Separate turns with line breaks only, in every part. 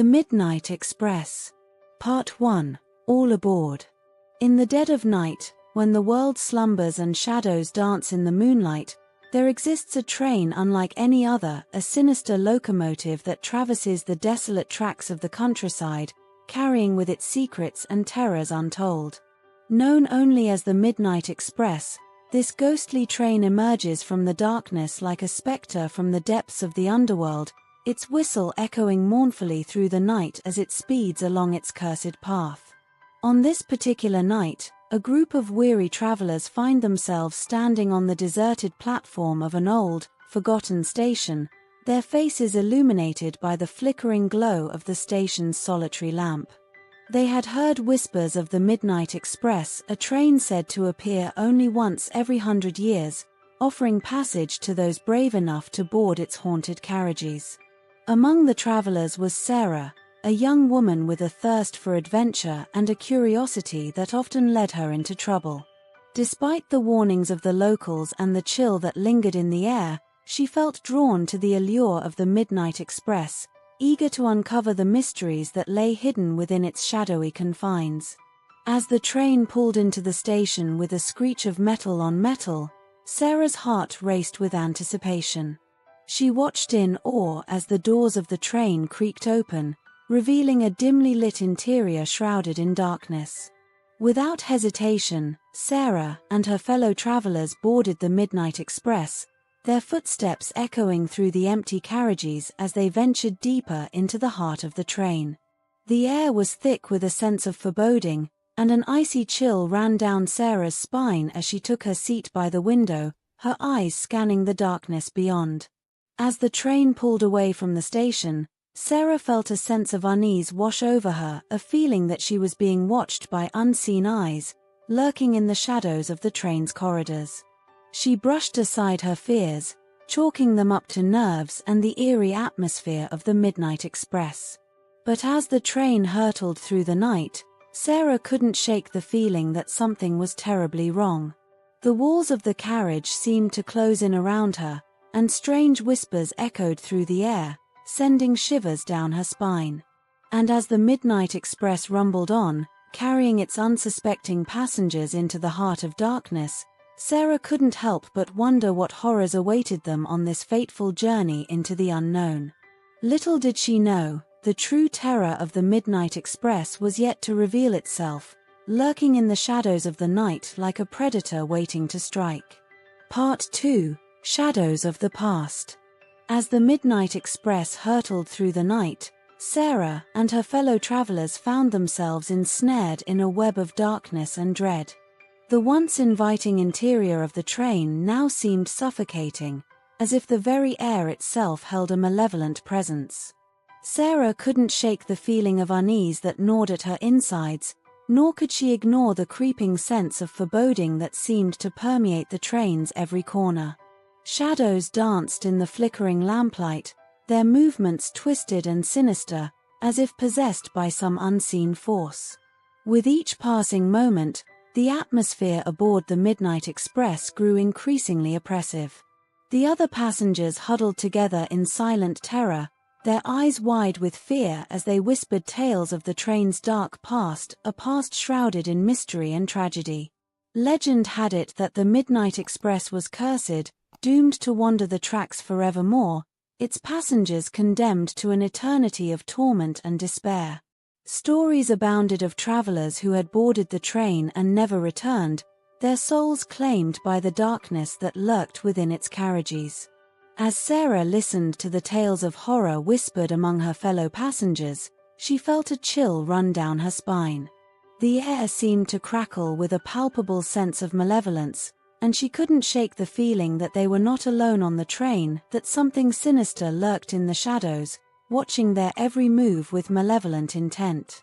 The Midnight Express. Part 1. All aboard. In the dead of night, when the world slumbers and shadows dance in the moonlight, there exists a train unlike any other, a sinister locomotive that traverses the desolate tracks of the countryside, carrying with it secrets and terrors untold. Known only as the Midnight Express, this ghostly train emerges from the darkness like a spectre from the depths of the underworld, its whistle echoing mournfully through the night as it speeds along its cursed path. On this particular night, a group of weary travelers find themselves standing on the deserted platform of an old, forgotten station, their faces illuminated by the flickering glow of the station's solitary lamp. They had heard whispers of the Midnight Express, a train said to appear only once every 100 years, offering passage to those brave enough to board its haunted carriages. Among the travelers was Sarah, a young woman with a thirst for adventure and a curiosity that often led her into trouble. Despite the warnings of the locals and the chill that lingered in the air, she felt drawn to the allure of the Midnight Express, eager to uncover the mysteries that lay hidden within its shadowy confines. As the train pulled into the station with a screech of metal on metal, Sarah's heart raced with anticipation. She watched in awe as the doors of the train creaked open, revealing a dimly lit interior shrouded in darkness. Without hesitation, Sarah and her fellow travelers boarded the Midnight Express, their footsteps echoing through the empty carriages as they ventured deeper into the heart of the train. The air was thick with a sense of foreboding, and an icy chill ran down Sarah's spine as she took her seat by the window, her eyes scanning the darkness beyond. As the train pulled away from the station, Sarah felt a sense of unease wash over her, a feeling that she was being watched by unseen eyes, lurking in the shadows of the train's corridors. She brushed aside her fears, chalking them up to nerves and the eerie atmosphere of the Midnight Express. But as the train hurtled through the night, Sarah couldn't shake the feeling that something was terribly wrong. The walls of the carriage seemed to close in around her, and strange whispers echoed through the air, sending shivers down her spine. And as the Midnight Express rumbled on, carrying its unsuspecting passengers into the heart of darkness, Sarah couldn't help but wonder what horrors awaited them on this fateful journey into the unknown. Little did she know, the true terror of the Midnight Express was yet to reveal itself, lurking in the shadows of the night like a predator waiting to strike. Part 2. Shadows of the Past. As the Midnight Express hurtled through the night, Sarah and her fellow travelers found themselves ensnared in a web of darkness and dread. The once inviting interior of the train now seemed suffocating, as if the very air itself held a malevolent presence. Sarah couldn't shake the feeling of unease that gnawed at her insides, nor could she ignore the creeping sense of foreboding that seemed to permeate the train's every corner. Shadows danced in the flickering lamplight, their movements twisted and sinister, as if possessed by some unseen force. With each passing moment, the atmosphere aboard the Midnight Express grew increasingly oppressive. The other passengers huddled together in silent terror, their eyes wide with fear as they whispered tales of the train's dark past, a past shrouded in mystery and tragedy. Legend had it that the Midnight Express was cursed, doomed to wander the tracks forevermore, its passengers condemned to an eternity of torment and despair. Stories abounded of travelers who had boarded the train and never returned, their souls claimed by the darkness that lurked within its carriages. As Sarah listened to the tales of horror whispered among her fellow passengers, she felt a chill run down her spine. The air seemed to crackle with a palpable sense of malevolence, and she couldn't shake the feeling that they were not alone on the train, that something sinister lurked in the shadows, watching their every move with malevolent intent.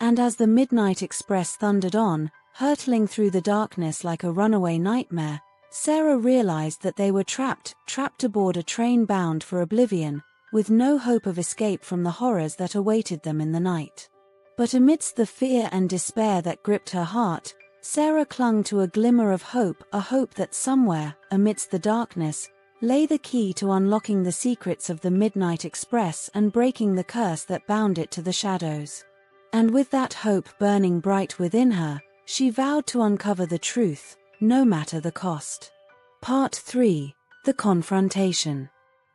And as the Midnight Express thundered on, hurtling through the darkness like a runaway nightmare, Sarah realized that they were trapped aboard a train bound for oblivion, with no hope of escape from the horrors that awaited them in the night. But amidst the fear and despair that gripped her heart, Sarah clung to a glimmer of hope, a hope that somewhere, amidst the darkness, lay the key to unlocking the secrets of the Midnight Express and breaking the curse that bound it to the shadows. And with that hope burning bright within her, she vowed to uncover the truth, no matter the cost. Part 3. The Confrontation.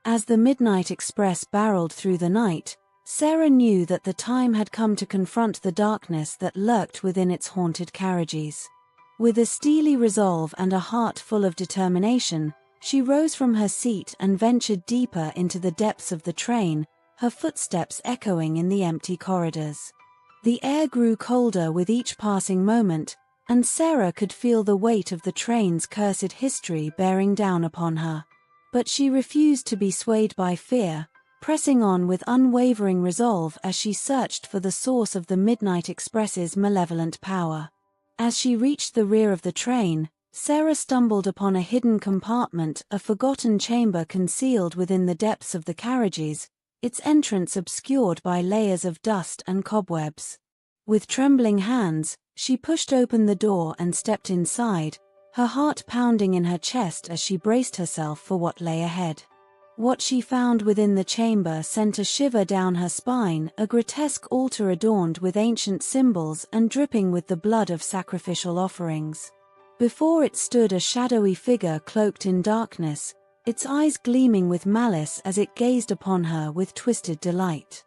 As the Midnight Express barreled through the night, Sarah knew that the time had come to confront the darkness that lurked within its haunted carriages. With a steely resolve and a heart full of determination, she rose from her seat and ventured deeper into the depths of the train, her footsteps echoing in the empty corridors. The air grew colder with each passing moment, and Sarah could feel the weight of the train's cursed history bearing down upon her. But she refused to be swayed by fear, pressing on with unwavering resolve as she searched for the source of the Midnight Express's malevolent power. As she reached the rear of the train, Sarah stumbled upon a hidden compartment, a forgotten chamber concealed within the depths of the carriages, its entrance obscured by layers of dust and cobwebs. With trembling hands, she pushed open the door and stepped inside, her heart pounding in her chest as she braced herself for what lay ahead. What she found within the chamber sent a shiver down her spine, a grotesque altar adorned with ancient symbols and dripping with the blood of sacrificial offerings. Before it stood a shadowy figure cloaked in darkness, its eyes gleaming with malice as it gazed upon her with twisted delight.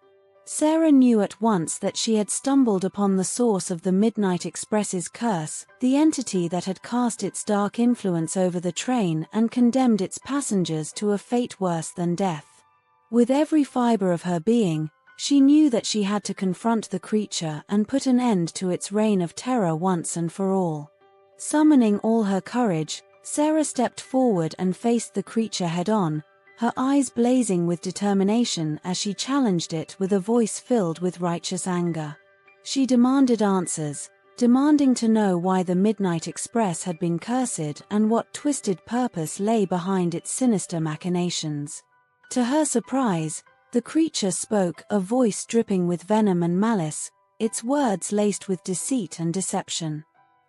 Sarah knew at once that she had stumbled upon the source of the Midnight Express's curse, the entity that had cast its dark influence over the train and condemned its passengers to a fate worse than death. With every fiber of her being, she knew that she had to confront the creature and put an end to its reign of terror once and for all. Summoning all her courage, Sarah stepped forward and faced the creature head-on, her eyes blazing with determination as she challenged it with a voice filled with righteous anger. She demanded answers, demanding to know why the Midnight Express had been cursed and what twisted purpose lay behind its sinister machinations. To her surprise, the creature spoke, a voice dripping with venom and malice, its words laced with deceit and deception.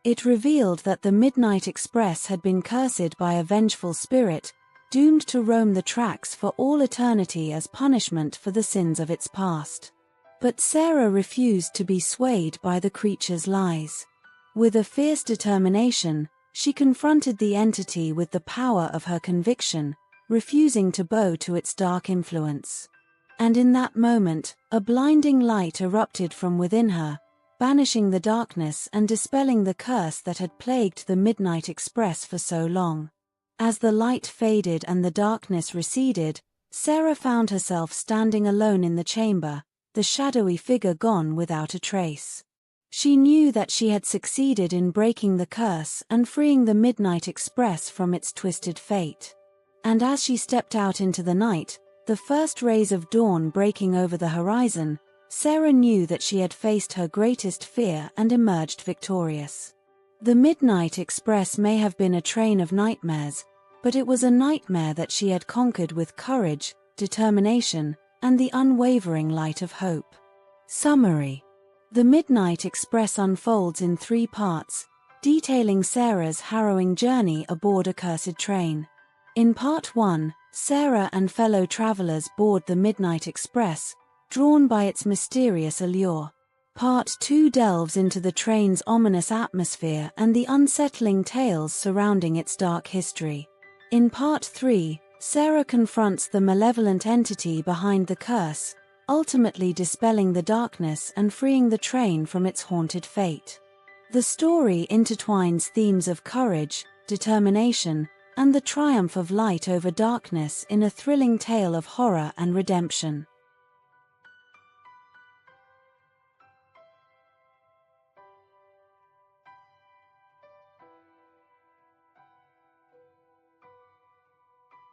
It revealed that the Midnight Express had been cursed by a vengeful spirit, doomed to roam the tracks for all eternity as punishment for the sins of its past. But Sarah refused to be swayed by the creature's lies. With a fierce determination, she confronted the entity with the power of her conviction, refusing to bow to its dark influence. And in that moment, a blinding light erupted from within her, banishing the darkness and dispelling the curse that had plagued the Midnight Express for so long. As the light faded and the darkness receded, Sarah found herself standing alone in the chamber, the shadowy figure gone without a trace. She knew that she had succeeded in breaking the curse and freeing the Midnight Express from its twisted fate. And as she stepped out into the night, the first rays of dawn breaking over the horizon, Sarah knew that she had faced her greatest fear and emerged victorious. The Midnight Express may have been a train of nightmares, but it was a nightmare that she had conquered with courage, determination, and the unwavering light of hope. Summary. The Midnight Express unfolds in 3 parts, detailing Sarah's harrowing journey aboard a cursed train. In Part 1, Sarah and fellow travelers board the Midnight Express, drawn by its mysterious allure. Part 2 delves into the train's ominous atmosphere and the unsettling tales surrounding its dark history. In Part 3, Sarah confronts the malevolent entity behind the curse, ultimately dispelling the darkness and freeing the train from its haunted fate. The story intertwines themes of courage, determination, and the triumph of light over darkness in a thrilling tale of horror and redemption.